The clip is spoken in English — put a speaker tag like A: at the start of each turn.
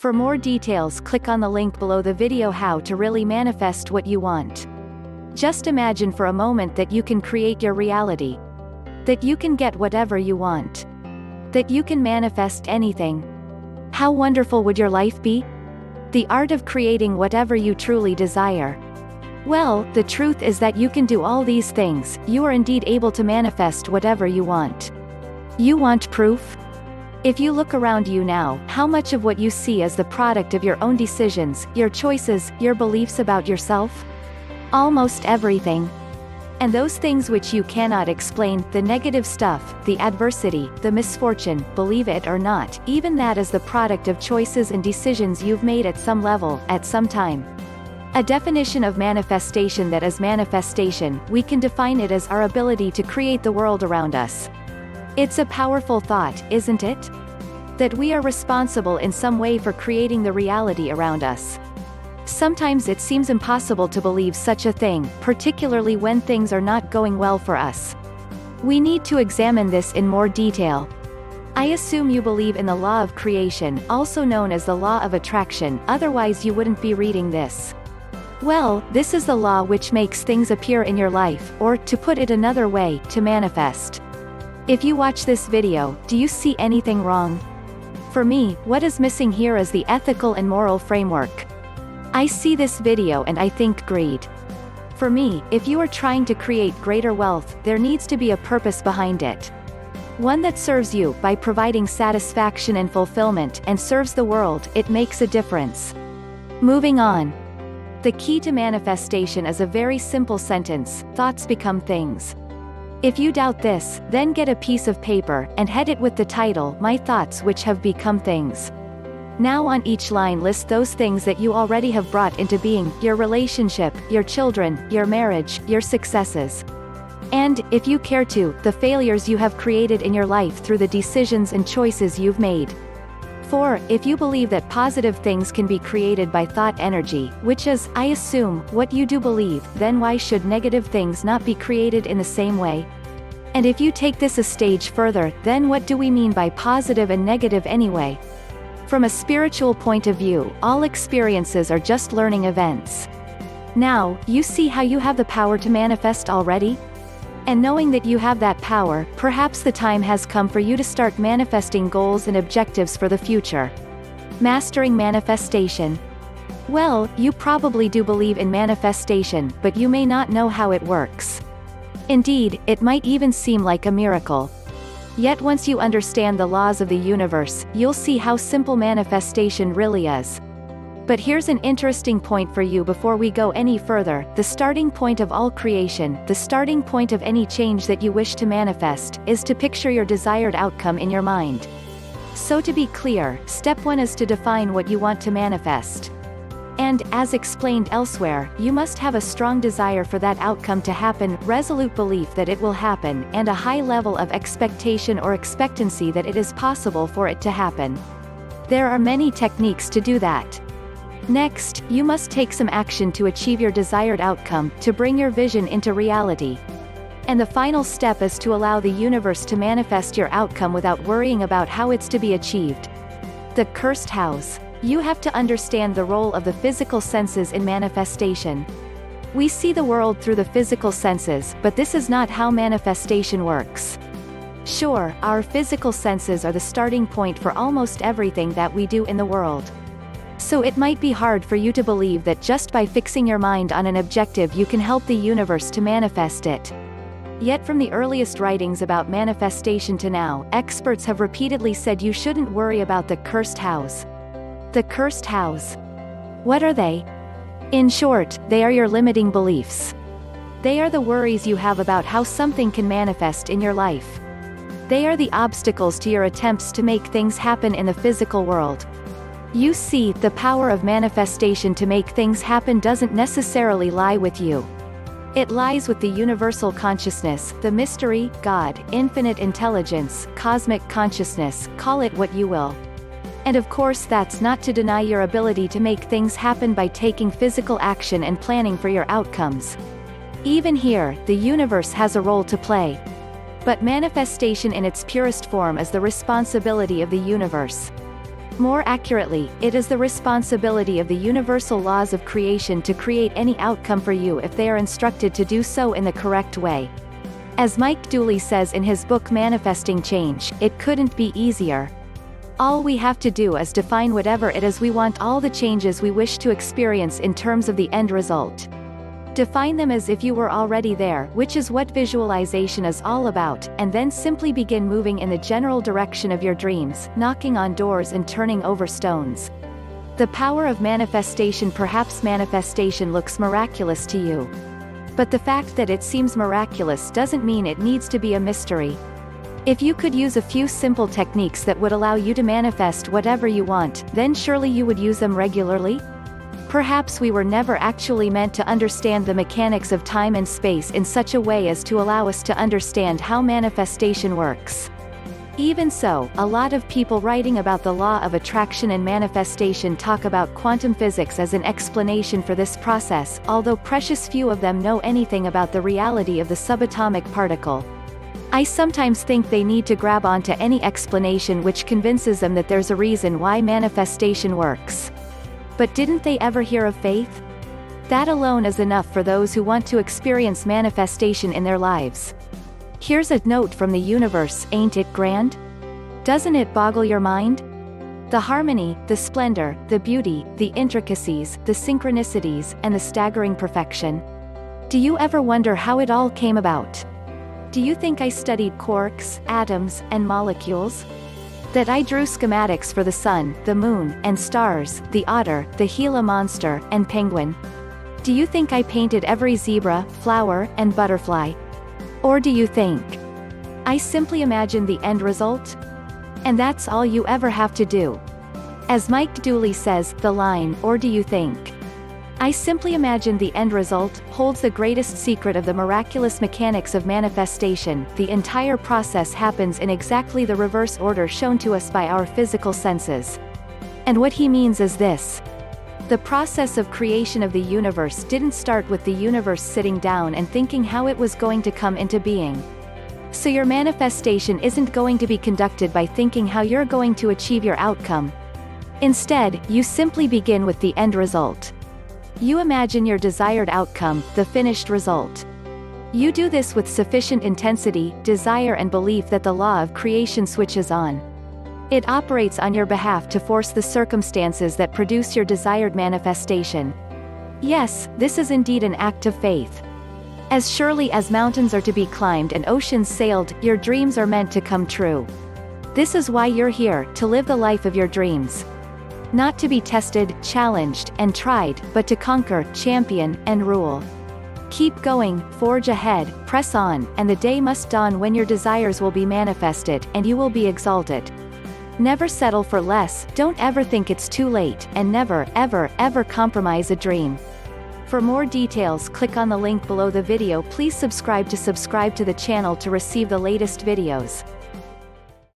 A: For more details, click on the link below the video how to really manifest what you want. Just imagine for a moment that you can create your reality. That you can get whatever you want. That you can manifest anything. How wonderful would your life be? The art of creating whatever you truly desire. Well, the truth is that you can do all these things. You are indeed able to manifest whatever you want. You want proof? If you look around you now, how much of what you see is the product of your own decisions, your choices, your beliefs about yourself? Almost everything. And those things which you cannot explain, the negative stuff, the adversity, the misfortune, believe it or not, even that is the product of choices and decisions you've made at some level, at some time. A definition of manifestation: that is manifestation, we can define it as our ability to create the world around us. It's a powerful thought, isn't it? That we are responsible in some way for creating the reality around us. Sometimes it seems impossible to believe such a thing, particularly when things are not going well for us. We need to examine this in more detail. I assume you believe in the law of creation, also known as the law of attraction, otherwise you wouldn't be reading this. Well, this is the law which makes things appear in your life, or, to put it another way, to manifest. If you watch this video, do you see anything wrong? For me, what is missing here is the ethical and moral framework. I see this video and I think greed. For me, if you are trying to create greater wealth, there needs to be a purpose behind it. One that serves you, by providing satisfaction and fulfillment, and serves the world, it makes a difference. Moving on. The key to manifestation is a very simple sentence: thoughts become things. If you doubt this, then get a piece of paper, and head it with the title, My Thoughts Which Have Become Things. Now on each line list those things that you already have brought into being: your relationship, your children, your marriage, your successes. And, if you care to, the failures you have created in your life through the decisions and choices you've made. For, if you believe that positive things can be created by thought energy, which is, I assume, what you do believe, then why should negative things not be created in the same way? And if you take this a stage further, then what do we mean by positive and negative anyway? From a spiritual point of view, all experiences are just learning events. Now, you see how you have the power to manifest already? And knowing that you have that power, perhaps the time has come for you to start manifesting goals and objectives for the future. Mastering manifestation. Well, you probably do believe in manifestation, but you may not know how it works. Indeed, it might even seem like a miracle. Yet once you understand the laws of the universe, you'll see how simple manifestation really is. But here's an interesting point for you before we go any further: the starting point of all creation, the starting point of any change that you wish to manifest, is to picture your desired outcome in your mind. So to be clear, step 1 is to define what you want to manifest. And, as explained elsewhere, you must have a strong desire for that outcome to happen, resolute belief that it will happen, and a high level of expectation or expectancy that it is possible for it to happen. There are many techniques to do that. Next, you must take some action to achieve your desired outcome, to bring your vision into reality. And the final step is to allow the universe to manifest your outcome without worrying about how it's to be achieved. The cursed house. You have to understand the role of the physical senses in manifestation. We see the world through the physical senses, but this is not how manifestation works. Sure, our physical senses are the starting point for almost everything that we do in the world. So it might be hard for you to believe that just by fixing your mind on an objective you can help the universe to manifest it. Yet from the earliest writings about manifestation to now, experts have repeatedly said you shouldn't worry about the cursed house. The cursed house. What are they? In short, they are your limiting beliefs. They are the worries you have about how something can manifest in your life. They are the obstacles to your attempts to make things happen in the physical world. You see, the power of manifestation to make things happen doesn't necessarily lie with you. It lies with the universal consciousness, the mystery, God, infinite intelligence, cosmic consciousness, call it what you will. And of course that's not to deny your ability to make things happen by taking physical action and planning for your outcomes. Even here, the universe has a role to play. But manifestation in its purest form is the responsibility of the universe. More accurately, it is the responsibility of the universal laws of creation to create any outcome for you if they are instructed to do so in the correct way. As Mike Dooley says in his book Manifesting Change, it couldn't be easier. All we have to do is define whatever it is we want all the changes we wish to experience in terms of the end result. Define them as if you were already there, which is what visualization is all about, and then simply begin moving in the general direction of your dreams, knocking on doors and turning over stones. The power of manifestation. Perhaps manifestation looks miraculous to you. But the fact that it seems miraculous doesn't mean it needs to be a mystery. If you could use a few simple techniques that would allow you to manifest whatever you want, then surely you would use them regularly? Perhaps we were never actually meant to understand the mechanics of time and space in such a way as to allow us to understand how manifestation works. Even so, a lot of people writing about the law of attraction and manifestation talk about quantum physics as an explanation for this process, although precious few of them know anything about the reality of the subatomic particle. I sometimes think they need to grab onto any explanation which convinces them that there's a reason why manifestation works. But didn't they ever hear of faith? That alone is enough for those who want to experience manifestation in their lives. Here's a note from the universe. Ain't it grand? Doesn't it boggle your mind? The harmony, the splendor, the beauty, the intricacies, the synchronicities, and the staggering perfection. Do you ever wonder how it all came about? Do you think I studied quarks, atoms, and molecules? That I drew schematics for the sun, the moon, and stars, the otter, the Gila monster, and penguin? Do you think I painted every zebra, flower, and butterfly? Or do you think I simply imagined the end result? And that's all you ever have to do. As Mike Dooley says, the line, "Or do you think I simply imagined the end result," holds the greatest secret of the miraculous mechanics of manifestation. The entire process happens in exactly the reverse order shown to us by our physical senses. And what he means is this. The process of creation of the universe didn't start with the universe sitting down and thinking how it was going to come into being. So your manifestation isn't going to be conducted by thinking how you're going to achieve your outcome. Instead, you simply begin with the end result. You imagine your desired outcome, the finished result. You do this with sufficient intensity, desire, and belief that the law of creation switches on. It operates on your behalf to force the circumstances that produce your desired manifestation. Yes, this is indeed an act of faith. As surely as mountains are to be climbed and oceans sailed, your dreams are meant to come true. This is why you're here, to live the life of your dreams. Not to be tested, challenged, and tried, but to conquer, champion, and rule. Keep going, forge ahead, press on, and the day must dawn when your desires will be manifested, and you will be exalted. Never settle for less, don't ever think it's too late, and never, ever, ever compromise a dream. For more details, click on the link below the video. Please subscribe to the channel to receive the latest videos.